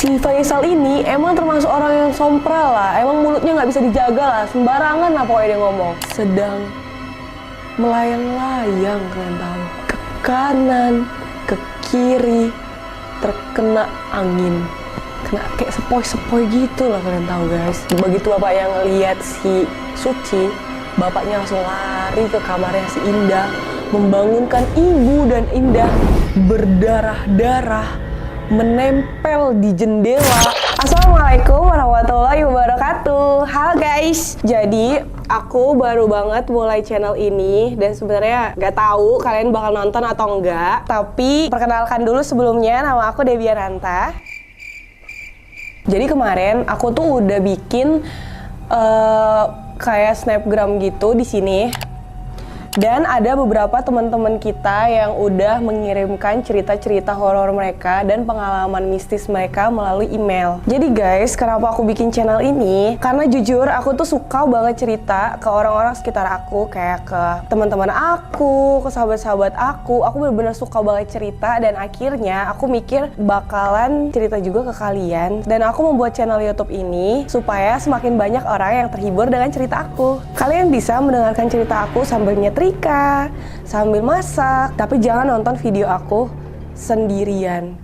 Si Faisal ini emang termasuk orang yang sompral lah, emang mulutnya nggak bisa dijaga lah, sembarangan lah pokoknya dia ngomong. Sedang melayang-layang, kalian tahu, ke kanan, ke kiri, terkena angin, kena kayak sepoi-sepoi gitu lah, kalian tahu guys. Begitu bapak yang lihat si Suci, bapaknya langsung lari ke kamarnya si Indah, membangunkan ibu dan Indah berdarah-darah menempel di jendela. Assalamualaikum warahmatullahi wabarakatuh. Halo guys, jadi aku baru banget mulai channel ini dan sebenarnya nggak tahu kalian bakal nonton atau enggak. Tapi perkenalkan dulu sebelumnya, nama aku Deviananta. Jadi kemarin aku tuh udah bikin kayak snapgram gitu di sini. Dan ada beberapa teman-teman kita yang udah mengirimkan cerita-cerita horor mereka dan pengalaman mistis mereka melalui email. Jadi guys, kenapa aku bikin channel ini? Karena jujur aku tuh suka banget cerita ke orang-orang sekitar aku, kayak ke teman-teman aku, ke sahabat-sahabat aku. Aku bener-bener suka banget cerita dan akhirnya aku mikir bakalan cerita juga ke kalian. Dan aku membuat channel YouTube ini supaya semakin banyak orang yang terhibur dengan cerita aku. Kalian bisa mendengarkan cerita aku sambil nyetrika, sambil masak, tapi jangan nonton video aku sendirian.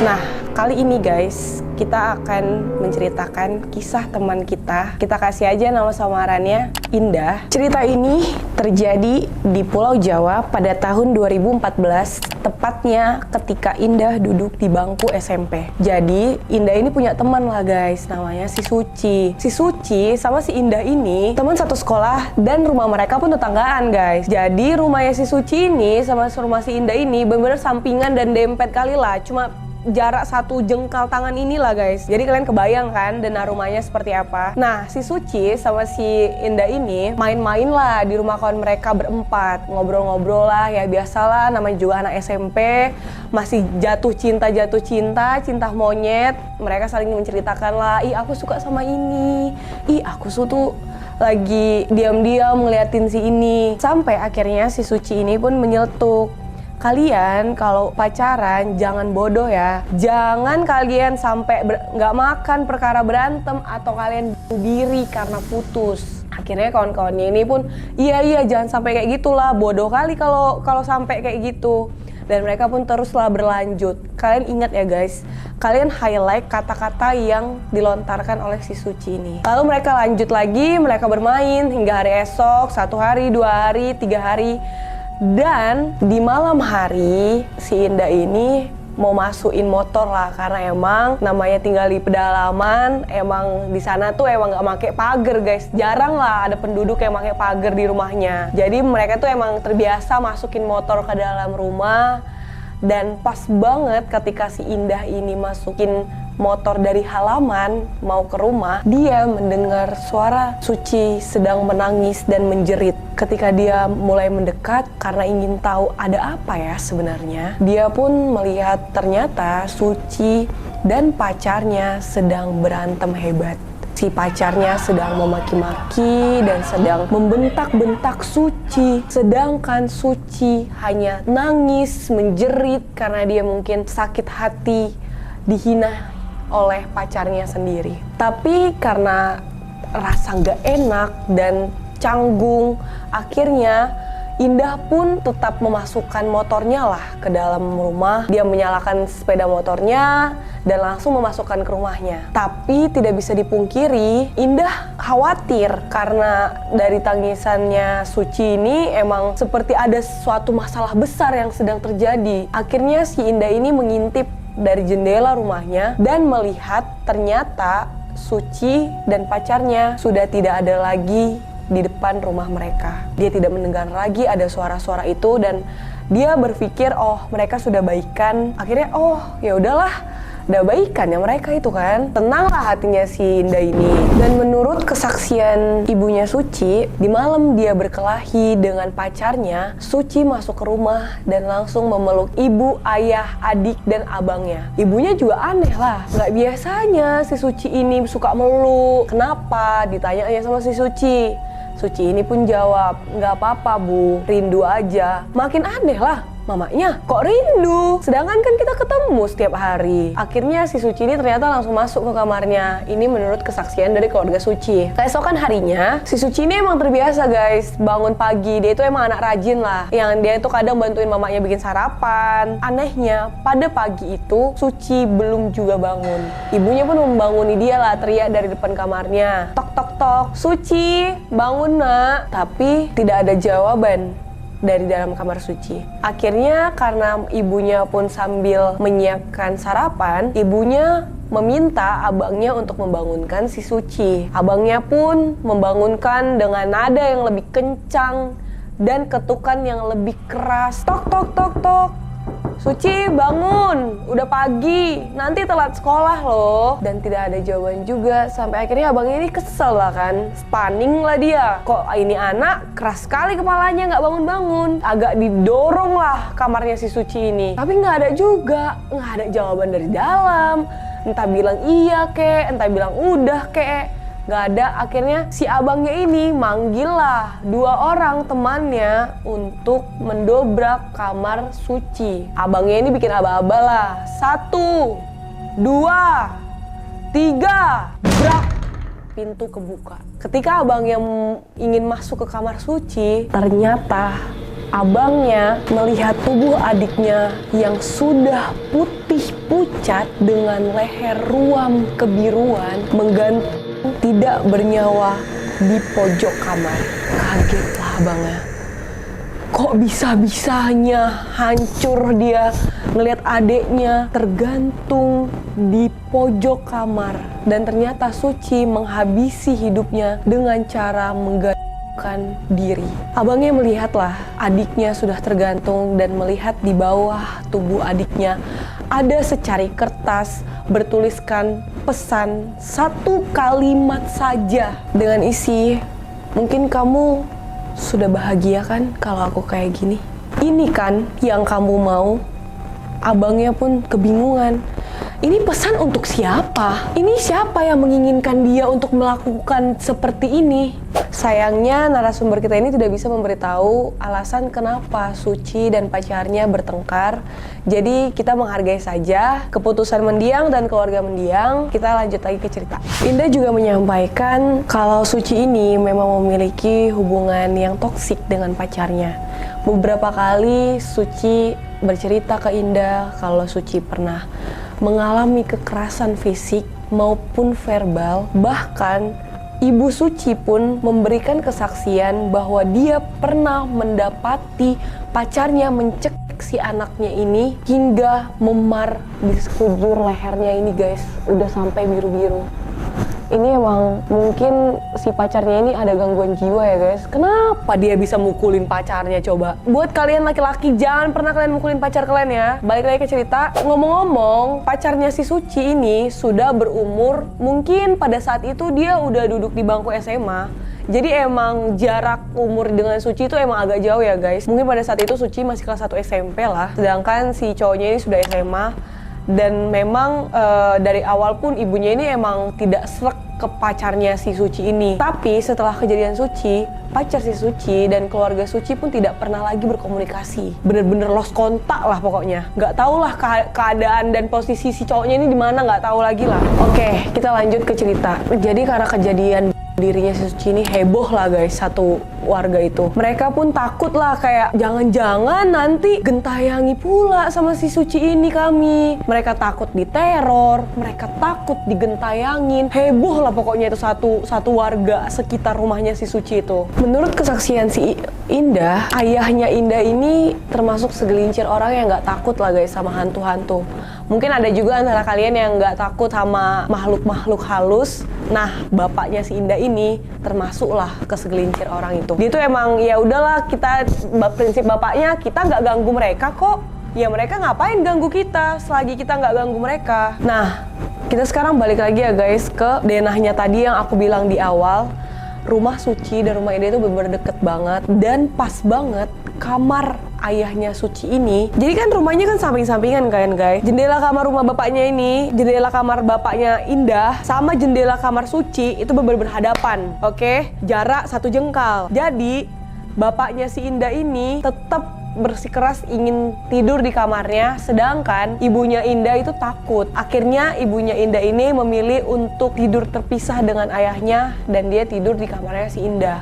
Nah, kali ini guys, kita akan menceritakan kisah teman kita. Kita kasih aja nama samarannya Indah. Cerita ini terjadi di Pulau Jawa pada tahun 2014, tepatnya ketika Indah duduk di bangku SMP. Jadi, Indah ini punya teman lah guys, namanya si Suci. Si Suci sama si Indah ini teman satu sekolah dan rumah mereka pun tetanggaan guys. Jadi, rumahnya si Suci ini sama rumah si Indah ini bener-bener sampingan dan dempet kali lah. Cuma jarak satu jengkal tangan inilah guys. Jadi kalian kebayang kan denah rumahnya seperti apa. Nah, si Suci sama si Indah ini main-main lah di rumah kawan mereka berempat. Ngobrol-ngobrol lah, ya biasalah, namanya juga anak SMP. Masih jatuh cinta, cinta monyet. Mereka saling menceritakan lah, ih aku suka sama ini, ih aku tuh lagi diam-diam ngeliatin si ini. Sampai akhirnya si Suci ini pun menyeletuk, kalian kalau pacaran jangan bodoh ya. Jangan kalian sampai nggak makan perkara berantem atau kalian bunuh diri karena putus. Akhirnya kawan-kawannya ini pun iya jangan sampai kayak gitulah, bodoh kali kalau sampai kayak gitu. Dan mereka pun teruslah berlanjut. Kalian ingat ya guys, kalian highlight kata-kata yang dilontarkan oleh si Suci ini. Lalu mereka lanjut lagi, mereka bermain hingga hari esok, 1 hari, 2 hari, 3 hari. Dan di malam hari si Indah ini mau masukin motor lah, karena emang namanya tinggal di pedalaman, emang di sana tuh emang nggak pakai pagar guys. Jarang lah ada penduduk yang pakai pagar di rumahnya. Jadi mereka tuh emang terbiasa masukin motor ke dalam rumah. Dan pas banget ketika si Indah ini masukin motor dari halaman mau ke rumah, dia mendengar suara Suci sedang menangis dan menjerit. Ketika dia mulai mendekat karena ingin tahu ada apa ya sebenarnya, dia pun melihat ternyata Suci dan pacarnya sedang berantem hebat. Si pacarnya sedang memaki-maki dan sedang membentak-bentak Suci. Sedangkan Suci hanya nangis, menjerit karena dia mungkin sakit hati, dihina oleh pacarnya sendiri. Tapi karena rasa gak enak dan canggung, akhirnya Indah pun tetap memasukkan motornya lah ke dalam rumah. Dia menyalakan sepeda motornya dan langsung memasukkan ke rumahnya. Tapi tidak bisa dipungkiri, Indah khawatir karena dari tangisannya Suci ini emang seperti ada suatu masalah besar yang sedang terjadi. Akhirnya si Indah ini mengintip dari jendela rumahnya dan melihat ternyata Suci dan pacarnya sudah tidak ada lagi di depan rumah mereka. Dia tidak mendengar lagi ada suara-suara itu dan dia berpikir oh mereka sudah baikan. Akhirnya oh ya udahlah, udah baikan ya mereka itu kan. Tenanglah hatinya si Indah ini. Dan menurut kesaksian ibunya Suci, di malam dia berkelahi dengan pacarnya, Suci masuk ke rumah dan langsung memeluk ibu, ayah, adik, dan abangnya. Ibunya juga aneh lah, nggak biasanya si Suci ini suka meluk. Kenapa? Ditanyanya sama si Suci. Suci ini pun jawab, nggak apa-apa Bu, rindu aja. Makin aneh lah, mamanya kok rindu? Sedangkan kan kita ketemu setiap hari. Akhirnya si Suci ini ternyata langsung masuk ke kamarnya. Ini menurut kesaksian dari keluarga Suci. Keesokan harinya, si Suci ini emang terbiasa guys, bangun pagi. Dia itu emang anak rajin lah, yang dia itu kadang bantuin mamanya bikin sarapan. Anehnya, pada pagi itu Suci belum juga bangun. Ibunya pun membanguni dia lah, teriak dari depan kamarnya. Tok tok tok, Suci, bangun nak. Tapi tidak ada jawaban dari dalam kamar Suci. Akhirnya karena ibunya pun sambil menyiapkan sarapan, ibunya meminta abangnya untuk membangunkan si Suci. Abangnya pun membangunkan dengan nada yang lebih kencang dan ketukan yang lebih keras. Tok tok tok tok. Suci, bangun, udah pagi, nanti telat sekolah loh. Dan tidak ada jawaban juga, sampai akhirnya abangnya ini kesel lah kan, stunning lah dia. Kok ini anak keras sekali kepalanya, nggak bangun-bangun. Agak didorong lah kamarnya si Suci ini, tapi nggak ada juga, nggak ada jawaban dari dalam. Entah bilang iya kek, entah bilang udah kek. Gak ada. Akhirnya si abangnya ini manggil lah 2 orang temannya untuk mendobrak kamar Suci. Abangnya ini bikin aba-aba lah. 1, 2, 3, brak, pintu kebuka. Ketika abangnya ingin masuk ke kamar Suci, ternyata abangnya melihat tubuh adiknya yang sudah putih pucat dengan leher ruam kebiruan menggantung tidak bernyawa di pojok kamar. Kagetlah abangnya. Kok bisa-bisanya hancur dia ngelihat adiknya tergantung di pojok kamar. Dan ternyata Suci menghabisi hidupnya dengan cara menggantungkan diri. Abangnya melihatlah adiknya sudah tergantung dan melihat di bawah tubuh adiknya ada secari kertas bertuliskan pesan 1 kalimat saja dengan isi, mungkin kamu sudah bahagia kan kalau aku kayak gini? Ini kan yang kamu mau? Abangnya pun kebingungan. Ini pesan untuk siapa? Ini siapa yang menginginkan dia untuk melakukan seperti ini? Sayangnya narasumber kita ini tidak bisa memberitahu alasan kenapa Suci dan pacarnya bertengkar. Jadi kita menghargai saja keputusan mendiang dan keluarga mendiang. Kita lanjut lagi ke cerita. Indah juga menyampaikan kalau Suci ini memang memiliki hubungan yang toksik dengan pacarnya. Beberapa kali Suci bercerita ke Indah kalau Suci pernah mengalami kekerasan fisik maupun verbal. Bahkan Ibu Suci pun memberikan kesaksian bahwa dia pernah mendapati pacarnya mencekik si anaknya ini hingga memar di sekujur lehernya ini guys, udah sampai biru-biru. Ini emang mungkin si pacarnya ini ada gangguan jiwa ya guys. Kenapa dia bisa mukulin pacarnya coba? Buat kalian laki-laki, jangan pernah kalian mukulin pacar kalian ya. Balik lagi ke cerita. Ngomong-ngomong, pacarnya si Suci ini sudah berumur, mungkin pada saat itu dia udah duduk di bangku SMA. Jadi emang jarak umur dengan Suci itu emang agak jauh ya guys. Mungkin pada saat itu Suci masih kelas 1 SMP lah. Sedangkan si cowoknya ini sudah SMA. Dan memang dari awal pun ibunya ini emang tidak srek ke pacarnya si Suci ini. Tapi setelah kejadian Suci, pacar si Suci dan keluarga Suci pun tidak pernah lagi berkomunikasi. Bener-bener lost kontak lah pokoknya. Nggak tahu lah keadaan dan posisi si cowoknya ini di mana, nggak tahu lagi lah. Oke, kita lanjut ke cerita. Jadi karena kejadian dirinya si Suci ini heboh lah guys, satu warga itu. Mereka pun takut lah, kayak jangan-jangan nanti gentayangi pula sama si Suci ini kami. Mereka takut diteror, mereka takut digentayangin. Heboh lah pokoknya itu satu warga sekitar rumahnya si Suci itu. Menurut kesaksian si Indah, ayahnya Indah ini termasuk segelintir orang yang nggak takut lah guys sama hantu-hantu. Mungkin ada juga antara kalian yang nggak takut sama makhluk-makhluk halus. Nah, bapaknya si Indah ini termasuklah ke segelintir orang itu. Dia tuh emang ya udahlah, kita prinsip bapaknya kita nggak ganggu mereka kok. Ya mereka ngapain ganggu kita selagi kita nggak ganggu mereka. Nah, kita sekarang balik lagi ya guys ke denahnya tadi yang aku bilang di awal. rumah Suci dan rumah Indah itu bener-bener deket banget. Dan pas banget kamar ayahnya Suci ini, jadi kan rumahnya kan samping-sampingan kan guys. Jendela kamar rumah bapaknya ini, jendela kamar bapaknya Indah sama jendela kamar Suci itu bener-bener berhadapan. Oke, jarak 1 jengkal. Jadi bapaknya si Indah ini tetap bersikeras ingin tidur di kamarnya, sedangkan ibunya Indah itu takut. Akhirnya ibunya Indah ini memilih untuk tidur terpisah dengan ayahnya dan dia tidur di kamarnya si Indah.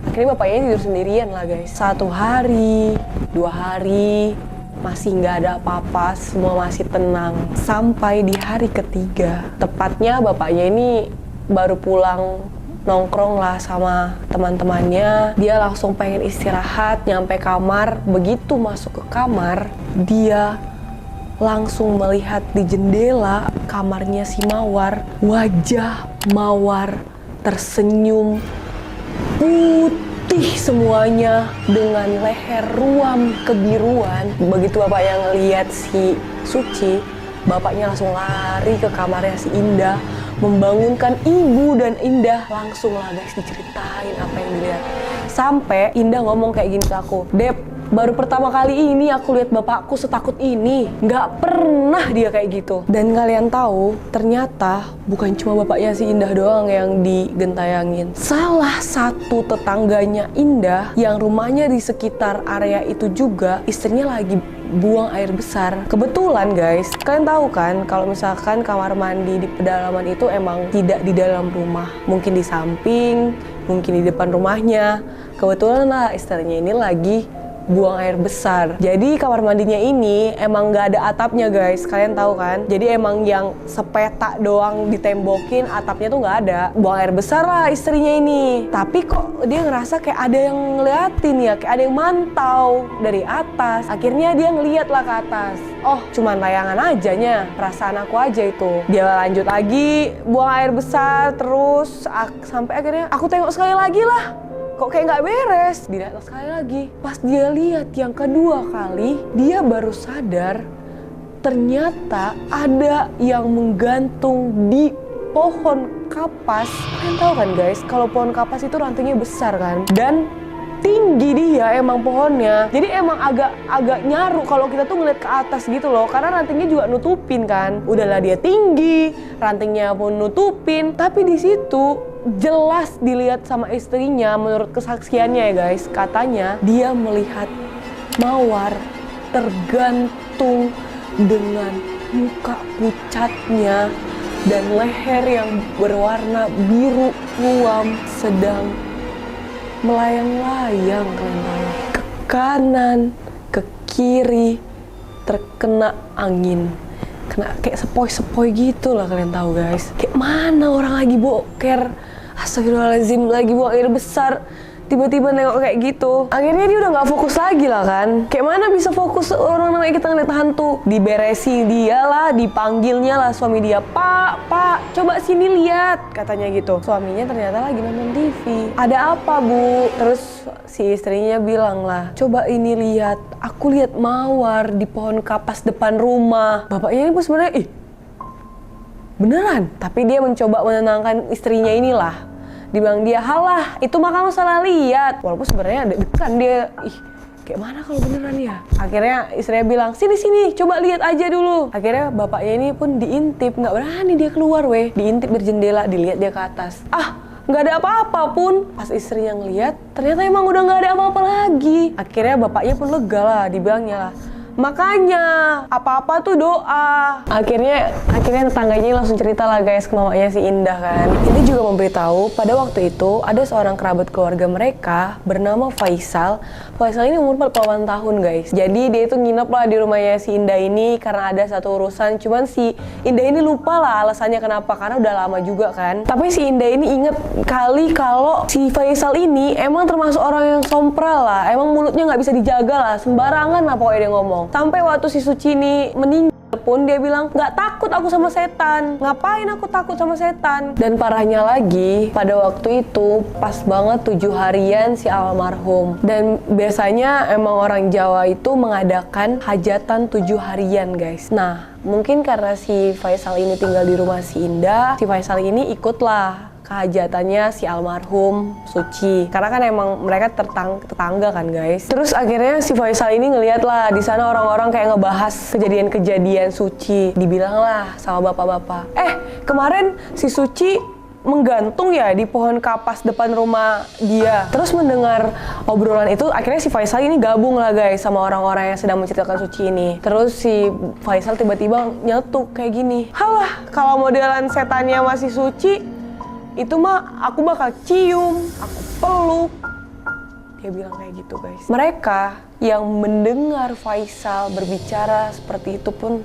Akhirnya bapaknya tidur sendirian lah guys. 1 hari, 2 hari, masih nggak ada apa-apa, semua masih tenang. Sampai di hari ketiga, tepatnya bapaknya ini baru pulang nongkrong lah sama teman-temannya. Dia langsung pengen istirahat, nyampe kamar. Begitu masuk ke kamar, dia langsung melihat di jendela kamarnya si Mawar. Wajah Mawar tersenyum putih semuanya dengan leher ruam kebiruan. Begitu bapaknya ngelihat si Suci, bapaknya langsung lari ke kamarnya si Indah, membangunkan ibu dan Indah. Langsung lah guys diceritain apa yang dilihat. Sampai Indah ngomong kayak gini ke aku, "Dep, baru pertama kali ini aku lihat bapakku setakut ini. Nggak pernah dia kayak gitu." Dan kalian tahu, ternyata bukan cuma bapaknya si Indah doang yang digentayangin. Salah satu tetangganya Indah yang rumahnya di sekitar area itu juga, istrinya lagi buang air besar. Kebetulan guys, kalian tahu kan kalau misalkan kamar mandi di pedalaman itu emang tidak di dalam rumah, mungkin di samping, mungkin di depan rumahnya. Kebetulan lah istrinya ini lagi buang air besar. Jadi kamar mandinya ini emang nggak ada atapnya guys, kalian tahu kan? Jadi emang yang sepetak doang ditembokin, atapnya tuh nggak ada. Buang air besar lah istrinya ini. Tapi kok dia ngerasa kayak ada yang ngeliatin ya, kayak ada yang mantau dari atas. Akhirnya dia ngeliat lah ke atas. Oh, cuman layangan ajanya, perasaan aku aja itu. Dia lanjut lagi buang air besar terus sampai akhirnya aku tengok sekali lagi lah. Kok kayak nggak beres, dilihat sekali lagi. Pas dia lihat yang kedua kali, dia baru sadar ternyata ada yang menggantung di pohon kapas. Kalian tahu kan guys, kalau pohon kapas itu rantingnya besar kan, dan tinggi dia emang pohonnya. Jadi emang agak nyaru kalau kita tuh ngeliat ke atas gitu loh, karena rantingnya juga nutupin kan. Udahlah dia tinggi, rantingnya pun nutupin, tapi di situ jelas dilihat sama istrinya. Menurut kesaksiannya ya guys, katanya dia melihat Mawar tergantung dengan muka pucatnya dan leher yang berwarna biru ruam sedang melayang-layang, kalian tahu. Ke kanan, ke kiri, terkena angin. Kena kayak sepoi-sepoi gitu lah, kalian tahu guys. Kayak mana orang lagi boker, astagfirullahaladzim, lagi buang air besar, tiba-tiba nengok kayak gitu. Akhirnya dia udah nggak fokus lagi lah kan. Kayak mana bisa fokus orang namanya kita ngeliat hantu. Diberesi dia lah, dipanggilnya lah suami dia. Pak, coba sini lihat, katanya gitu. Suaminya ternyata lagi nonton TV. Ada apa bu? Terus si istrinya bilang lah, coba ini lihat, aku lihat Mawar di pohon kapas depan rumah. Bapaknya ini pun sebenarnya, beneran? Tapi dia mencoba menenangkan istrinya inilah. Dibilang dia, halah, itu mah kamu salah lihat. Walaupun sebenarnya deg-degan dia, kayak mana kalau beneran ya? Akhirnya istrinya bilang, sini, coba lihat aja dulu. Akhirnya bapaknya ini pun diintip, nggak berani dia keluar weh. Diintip dari jendela, dilihat dia ke atas. Nggak ada apa-apa pun. Pas istrinya ngelihat, ternyata emang udah nggak ada apa-apa lagi. Akhirnya bapaknya pun lega lah, dibilangnya lah, makanya apa-apa tuh doa. Akhirnya tetangganya langsung cerita lah guys ke mamanya si Indah kan. Ini juga memberitahu pada waktu itu ada seorang kerabat keluarga mereka bernama Faisal. Faisal ini umur 48 tahun guys. Jadi dia itu nginep lah di rumahnya si Indah ini karena ada satu urusan. Cuman si Indah ini lupa lah alasannya kenapa, karena udah lama juga kan. Tapi si Indah ini inget kali kalau si Faisal ini emang termasuk orang yang sompral lah. Emang mulutnya nggak bisa dijaga lah, sembarangan lah pokoknya dia ngomong. Sampai waktu si Suci ini meninggal pun dia bilang, nggak takut aku sama setan, ngapain aku takut sama setan. Dan parahnya lagi, pada waktu itu pas banget 7 harian si almarhum. Dan biasanya emang orang Jawa itu mengadakan hajatan 7 harian guys. Nah, mungkin karena si Faisal ini tinggal di rumah si Indah, si Faisal ini ikutlah kehajatannya si almarhum Suci. Karena kan emang mereka tetangga kan guys. Terus akhirnya si Faisal ini ngeliat lah di sana orang-orang kayak ngebahas kejadian-kejadian Suci. Dibilang lah sama bapak-bapak, kemarin si Suci menggantung ya di pohon kapas depan rumah dia. Terus mendengar obrolan itu, akhirnya si Faisal ini gabung lah guys sama orang-orang yang sedang menceritakan Suci ini. Terus si Faisal tiba-tiba nyetuk kayak gini, halah kalau modelan setannya masih Suci, itu mah aku bakal cium, aku peluk. Dia bilang kayak gitu guys. Mereka yang mendengar Faisal berbicara seperti itu pun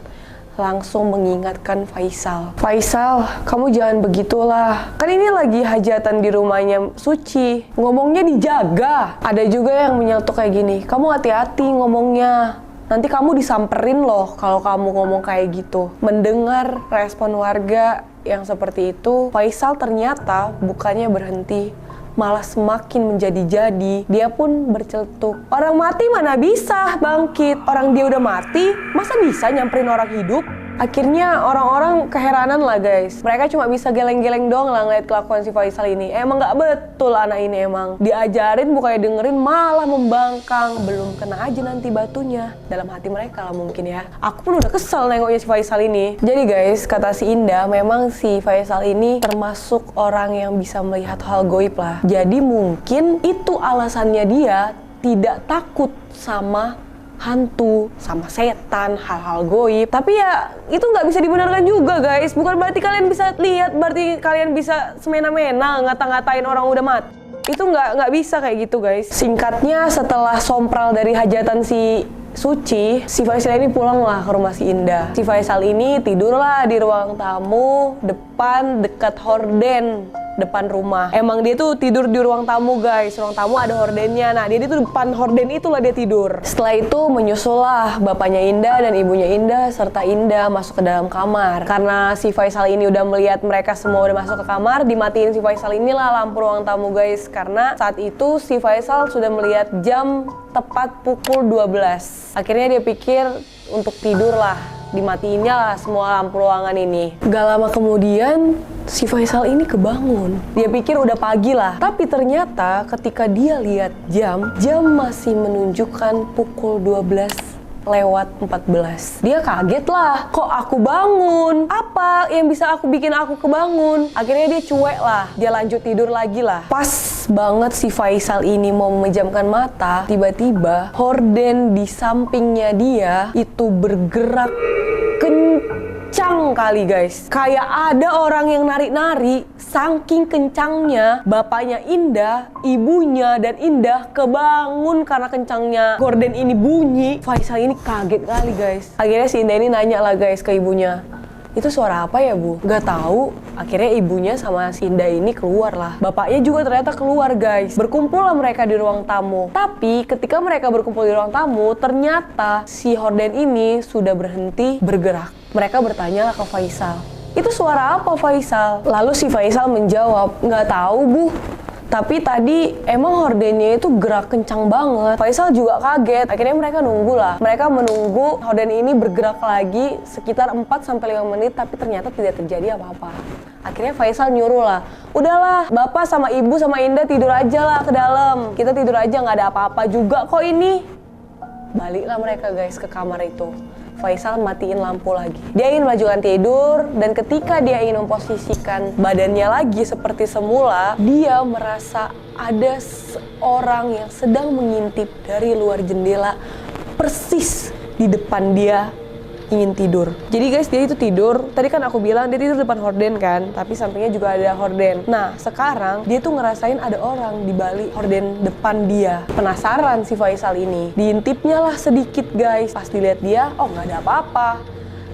langsung mengingatkan Faisal. Faisal, kamu jangan begitulah. Kan ini lagi hajatan di rumahnya Suci. Ngomongnya dijaga. Ada juga yang menyeletuk kayak gini, kamu hati-hati ngomongnya. Nanti kamu disamperin loh kalau kamu ngomong kayak gitu. Mendengar respon warga yang seperti itu, Faisal ternyata bukannya berhenti, malah semakin menjadi-jadi. Dia pun berceletuk, orang mati mana bisa bangkit, orang dia udah mati masa bisa nyamperin orang hidup. Akhirnya orang-orang keheranan lah guys. Mereka cuma bisa geleng-geleng doang lah ngeliat kelakuan si Faisal ini. Emang gak betul anak ini, emang diajarin bukannya dengerin malah membangkang. Belum kena aja nanti batunya. Dalam hati mereka lah mungkin ya. Aku pun udah kesel nengoknya si Faisal ini. Jadi guys, kata si Indah, memang si Faisal ini termasuk orang yang bisa melihat hal goib lah. Jadi mungkin itu alasannya dia tidak takut sama hantu, sama setan, hal-hal goib. Tapi ya itu nggak bisa dibenarkan juga guys. Bukan berarti kalian bisa lihat, berarti kalian bisa semena-mena ngata-ngatain orang udah mati. Itu nggak bisa kayak gitu guys. Singkatnya, setelah sompral dari hajatan si Suci, si Faisal ini pulang lah ke rumah si Indah. Si Faisal ini tidurlah di ruang tamu depan dekat horden depan rumah. Emang dia tuh tidur di ruang tamu guys. Ruang tamu ada hordennya. Nah dia tuh depan horden itulah dia tidur. Setelah itu menyusullah bapaknya Indah dan ibunya Indah serta Indah masuk ke dalam kamar. Karena si Faisal ini udah melihat mereka semua udah masuk ke kamar, dimatiin si Faisal inilah lampu ruang tamu guys. Karena saat itu si Faisal sudah melihat jam tepat pukul 12. Akhirnya dia pikir untuk tidur lah, dimatiin lah semua lampu ruangan ini. Gak lama kemudian si Faisal ini kebangun. Dia pikir udah pagi lah. Tapi ternyata ketika dia lihat jam masih menunjukkan pukul 12:14. Dia kaget lah, kok aku bangun? Apa yang bisa bikin aku kebangun? Akhirnya dia cuek lah, dia lanjut tidur lagi lah. Pas banget si Faisal ini mau memejamkan mata, tiba-tiba horden di sampingnya dia itu bergerak kencang kali guys. Kayak ada orang yang nari-nari, saking kencangnya bapaknya Indah, ibunya dan Indah kebangun karena kencangnya gorden ini bunyi. Faisal ini kaget kali guys. Akhirnya si Indah ini nanya lah guys ke ibunya, itu suara apa ya bu? Gak tahu. Akhirnya ibunya sama si Indah ini keluar lah. Bapaknya juga ternyata keluar guys. Berkumpul lah mereka di ruang tamu. Tapi ketika mereka berkumpul di ruang tamu, ternyata si horden ini sudah berhenti bergerak. Mereka bertanya lah ke Faisal, itu suara apa Faisal? Lalu si Faisal menjawab, nggak tahu bu. Tapi tadi emang hordennya itu gerak kencang banget. Faisal juga kaget. Akhirnya mereka nunggu lah. Mereka menunggu horden ini bergerak lagi sekitar 4-5 menit. Tapi ternyata tidak terjadi apa-apa. Akhirnya Faisal nyuruh lah, udahlah bapak sama ibu sama Indah tidur aja lah ke dalam. Kita tidur aja, nggak ada apa-apa juga kok ini. Baliklah mereka guys ke kamar itu. Faisal matiin lampu lagi. Dia ingin melanjutkan tidur, dan ketika dia ingin memposisikan badannya lagi seperti semula, dia merasa ada seorang yang sedang mengintip dari luar jendela persis di depan dia ingin tidur. Jadi guys, dia itu tidur. Tadi kan aku bilang dia tidur depan horden kan, tapi sampingnya juga ada horden. Nah, sekarang dia tuh ngerasain ada orang di balik horden depan dia. Penasaran si Faisal ini. Diintipnya lah sedikit guys. Pas dilihat dia, oh nggak ada apa-apa.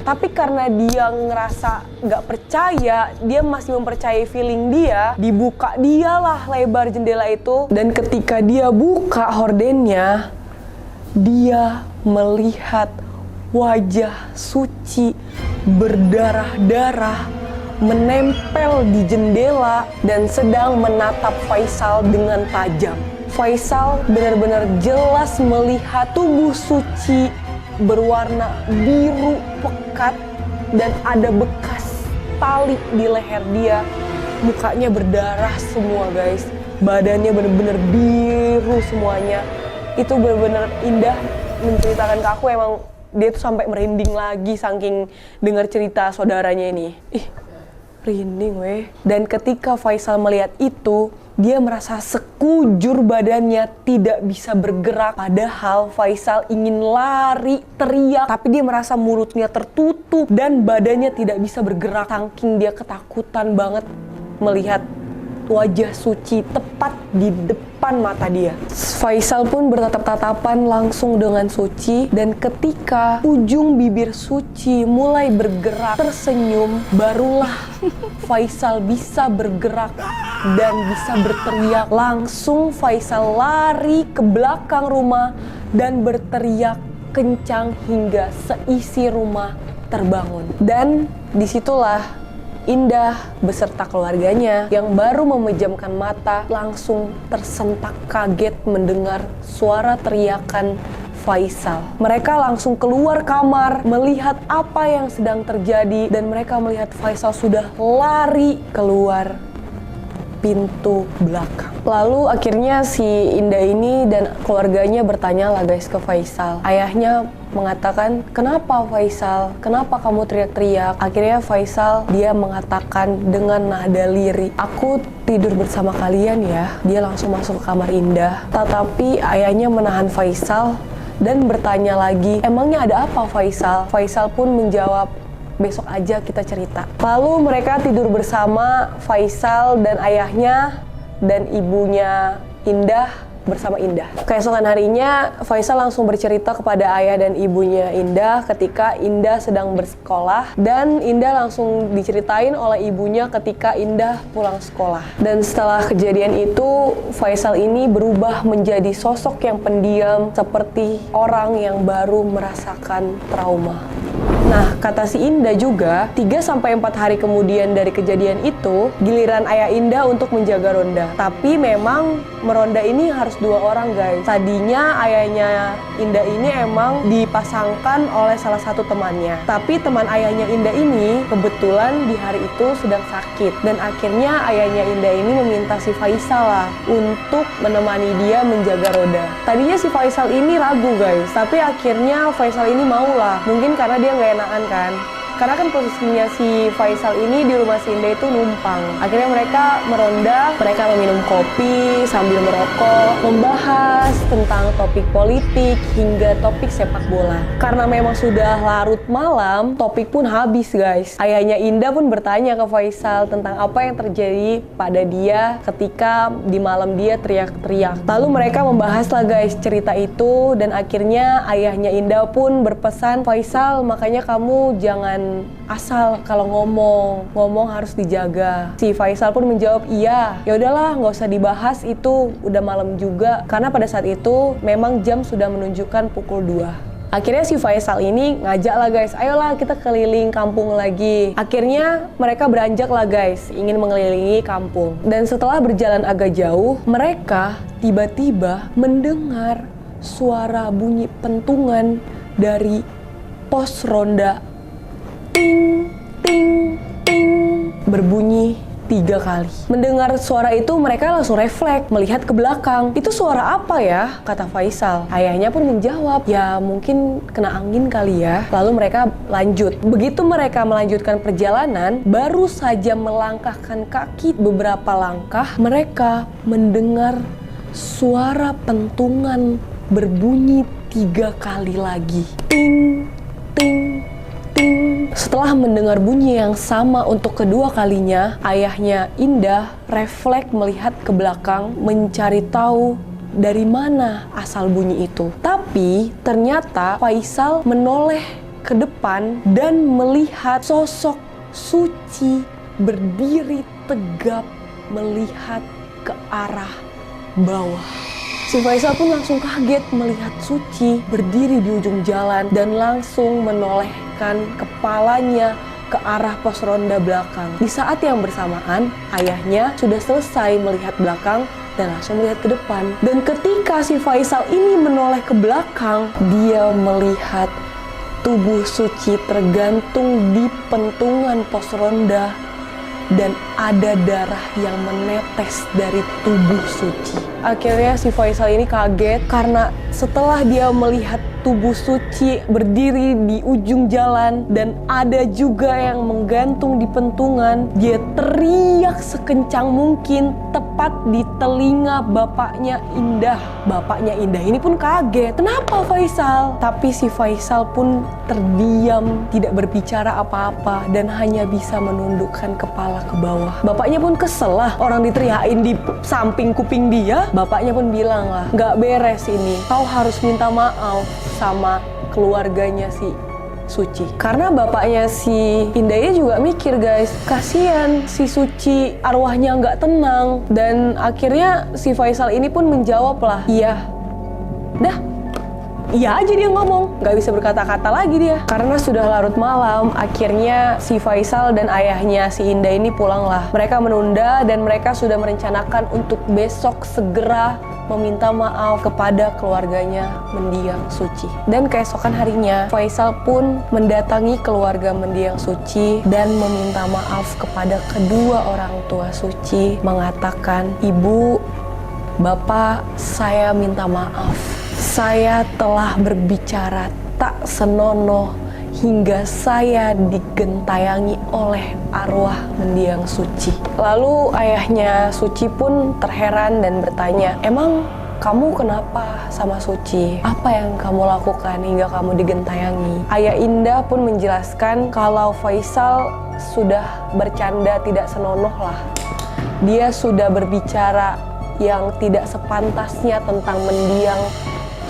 Tapi karena dia ngerasa nggak percaya, dia masih mempercayai feeling dia, dibuka dialah lebar jendela itu. Dan ketika dia buka hordennya, dia melihat wajah Suci berdarah-darah menempel di jendela dan sedang menatap Faisal dengan tajam. Faisal benar-benar jelas melihat tubuh Suci berwarna biru pekat dan ada bekas tali di leher dia mukanya berdarah semua guys, badannya bener-bener biru semuanya. Itu bener-bener Indah menceritakan ke aku, emang dia tuh sampai merinding lagi saking dengar cerita saudaranya ini. Ih, merinding weh. Dan ketika Faisal melihat itu, dia merasa sekujur badannya tidak bisa bergerak. Padahal Faisal ingin lari, teriak, tapi dia merasa mulutnya tertutup dan badannya tidak bisa bergerak. Saking dia ketakutan banget melihat wajah Suci tepat di depan mata dia. Faisal pun bertatap-tatapan langsung dengan Suci, dan ketika ujung bibir Suci mulai bergerak tersenyum, barulah Faisal bisa bergerak dan bisa berteriak. Langsung Faisal lari ke belakang rumah dan berteriak kencang hingga seisi rumah terbangun. Dan disitulah Indah beserta keluarganya yang baru memejamkan mata langsung tersentak kaget mendengar suara teriakan Faisal. Mereka langsung keluar kamar melihat apa yang sedang terjadi, dan mereka melihat Faisal sudah lari keluar pintu belakang. Lalu akhirnya si Indah ini dan keluarganya bertanya lah guys ke Faisal. Ayahnya mengatakan, "Kenapa Faisal? Kenapa kamu teriak-teriak?" Akhirnya Faisal dia mengatakan dengan nada lirik, "Aku tidur bersama kalian ya." Dia langsung masuk ke kamar Indah. Tetapi ayahnya menahan Faisal dan bertanya lagi, "Emangnya ada apa Faisal?" Faisal pun menjawab, "Besok aja kita cerita." Lalu mereka tidur bersama, Faisal dan ayahnya dan ibunya Indah bersama Indah. Keesokan harinya, Faisal langsung bercerita kepada ayah dan ibunya Indah ketika Indah sedang bersekolah, dan Indah langsung diceritain oleh ibunya ketika Indah pulang sekolah. Dan setelah kejadian itu, Faisal ini berubah menjadi sosok yang pendiam seperti orang yang baru merasakan trauma. Nah, kata si Indah juga, 3-4 hari kemudian dari kejadian itu, giliran ayah Indah untuk menjaga ronda. Tapi memang meronda ini harus 2 orang guys. Tadinya ayahnya Indah ini emang dipasangkan oleh salah satu temannya. Tapi teman ayahnya Indah ini kebetulan di hari itu sedang sakit. Dan akhirnya ayahnya Indah ini meminta si Faisal lah untuk menemani dia menjaga roda. Tadinya si Faisal ini ragu guys, tapi akhirnya Faisal ini mau lah. Mungkin karena dia nggak enakan kan. Karena kan posisinya si Faisal ini di rumah si Indah itu numpang. Akhirnya mereka meronda, mereka meminum kopi sambil merokok, membahas tentang topik politik hingga topik sepak bola. Karena memang sudah larut malam, topik pun habis guys. Ayahnya Indah pun bertanya ke Faisal tentang apa yang terjadi pada dia ketika di malam dia teriak-teriak. Lalu mereka membahas lah guys cerita itu, dan akhirnya ayahnya Indah pun berpesan, "Faisal, makanya kamu jangan asal kalau ngomong harus dijaga." Si Faisal pun menjawab, "Iya, ya udahlah, nggak usah dibahas itu, udah malam juga." Karena pada saat itu memang jam sudah menunjukkan pukul 2. Akhirnya si Faisal ini ngajak lah guys, "Ayolah kita keliling kampung lagi." Akhirnya mereka beranjak lah guys, ingin mengelilingi kampung. Dan setelah berjalan agak jauh, mereka tiba-tiba mendengar suara bunyi pentungan dari pos ronda. Ting, ting, ting, berbunyi 3 kali. Mendengar suara itu mereka langsung refleks melihat ke belakang. "Itu suara apa ya?" kata Faisal. Ayahnya pun menjawab, "Ya mungkin kena angin kali ya." Lalu mereka lanjut. Begitu mereka melanjutkan perjalanan, baru saja melangkahkan kaki beberapa langkah, mereka mendengar suara pentungan berbunyi 3 kali lagi. Ting, ting, ting. Setelah mendengar bunyi yang sama untuk kedua kalinya, ayahnya Indah refleks melihat ke belakang mencari tahu dari mana asal bunyi itu. Tapi ternyata Faisal menoleh ke depan dan melihat sosok Suci berdiri tegap melihat ke arah bawah. Si Faisal pun langsung kaget melihat Suci berdiri di ujung jalan dan langsung menolehkan kepalanya ke arah pos ronda belakang. Di saat yang bersamaan, ayahnya sudah selesai melihat belakang dan langsung melihat ke depan. Dan ketika si Faisal ini menoleh ke belakang, dia melihat tubuh Suci tergantung di pentungan pos ronda dan ada darah yang menetes dari tubuh Suci. Akhirnya si Faisal ini kaget karena setelah dia melihat tubuh Suci berdiri di ujung jalan dan ada juga yang menggantung di pentungan, dia teriak sekencang mungkin tepat di telinga bapaknya Indah. Bapaknya Indah ini pun kaget, kenapa Faisal? Tapi si Faisal pun terdiam, tidak berbicara apa-apa dan hanya bisa menundukkan kepala ke bawah. Bapaknya pun kesel lah, orang diteriakin di samping kuping dia. Bapaknya pun bilang lah, nggak beres ini, kau harus minta maaf sama keluarganya si Suci. Karena bapaknya si Indah ini juga mikir guys, kasihan si Suci, arwahnya nggak tenang. Dan akhirnya si Faisal ini pun menjawab lah, iya, dah, iya aja dia ngomong, nggak bisa berkata-kata lagi dia. Karena sudah larut malam, akhirnya si Faisal dan ayahnya si Indah ini pulang lah. Mereka menunda dan mereka sudah merencanakan untuk besok segera meminta maaf kepada keluarganya mendiang Suci. Dan keesokan harinya, Faisal pun mendatangi keluarga mendiang Suci dan meminta maaf kepada kedua orang tua Suci, mengatakan, "Ibu, Bapak, saya minta maaf. Saya telah berbicara tak senonoh hingga saya digentayangi oleh arwah mendiang Suci." Lalu ayahnya Suci pun terheran dan bertanya, "Emang kamu kenapa sama Suci? Apa yang kamu lakukan hingga kamu digentayangi?" Ayah Indah pun menjelaskan kalau Faisal sudah bercanda tidak senonoh lah. Dia sudah berbicara yang tidak sepantasnya tentang mendiang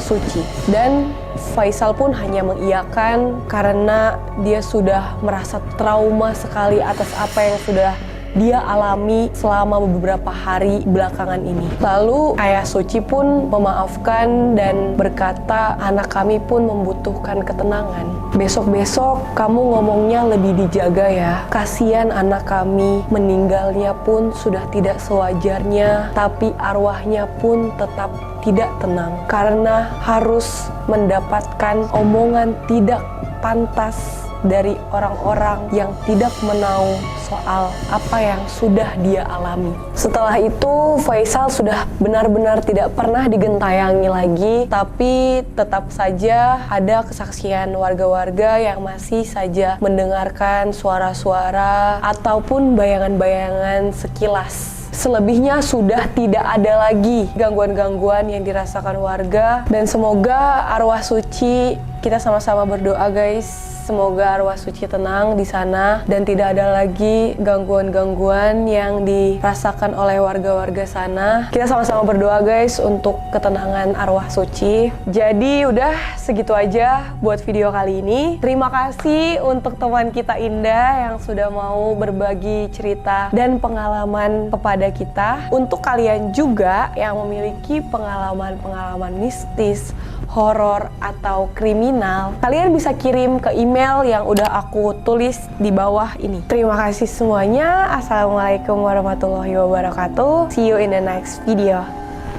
Suci. Dan Faisal pun hanya mengiyakan karena dia sudah merasa trauma sekali atas apa yang sudah dia alami selama beberapa hari belakangan ini. Lalu ayah Suci pun memaafkan dan berkata, "Anak kami pun membutuhkan ketenangan. Besok-besok kamu ngomongnya lebih dijaga ya. Kasihan anak kami, meninggalnya pun sudah tidak sewajarnya, tapi arwahnya pun tetap tidak tenang karena harus mendapatkan omongan tidak pantas dari orang-orang yang tidak menahu soal apa yang sudah dia alami." Setelah itu, Faisal sudah benar-benar tidak pernah digentayangi lagi, tapi tetap saja ada kesaksian warga-warga yang masih saja mendengarkan suara-suara ataupun bayangan-bayangan sekilas. Selebihnya sudah tidak ada lagi gangguan-gangguan yang dirasakan warga, dan semoga arwah Suci, kita sama-sama berdoa guys, semoga arwah Suci tenang di sana dan tidak ada lagi gangguan-gangguan yang dirasakan oleh warga-warga sana. Kita sama-sama berdoa guys untuk ketenangan arwah Suci. Jadi udah segitu aja buat video kali ini. Terima kasih untuk teman kita Indah yang sudah mau berbagi cerita dan pengalaman kepada kita. Untuk kalian juga yang memiliki pengalaman-pengalaman mistis, horor atau kriminal, kalian bisa kirim ke email yang udah aku tulis di bawah ini. Terima kasih semuanya. Assalamualaikum warahmatullahi wabarakatuh. See you in the next video.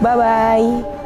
Bye bye.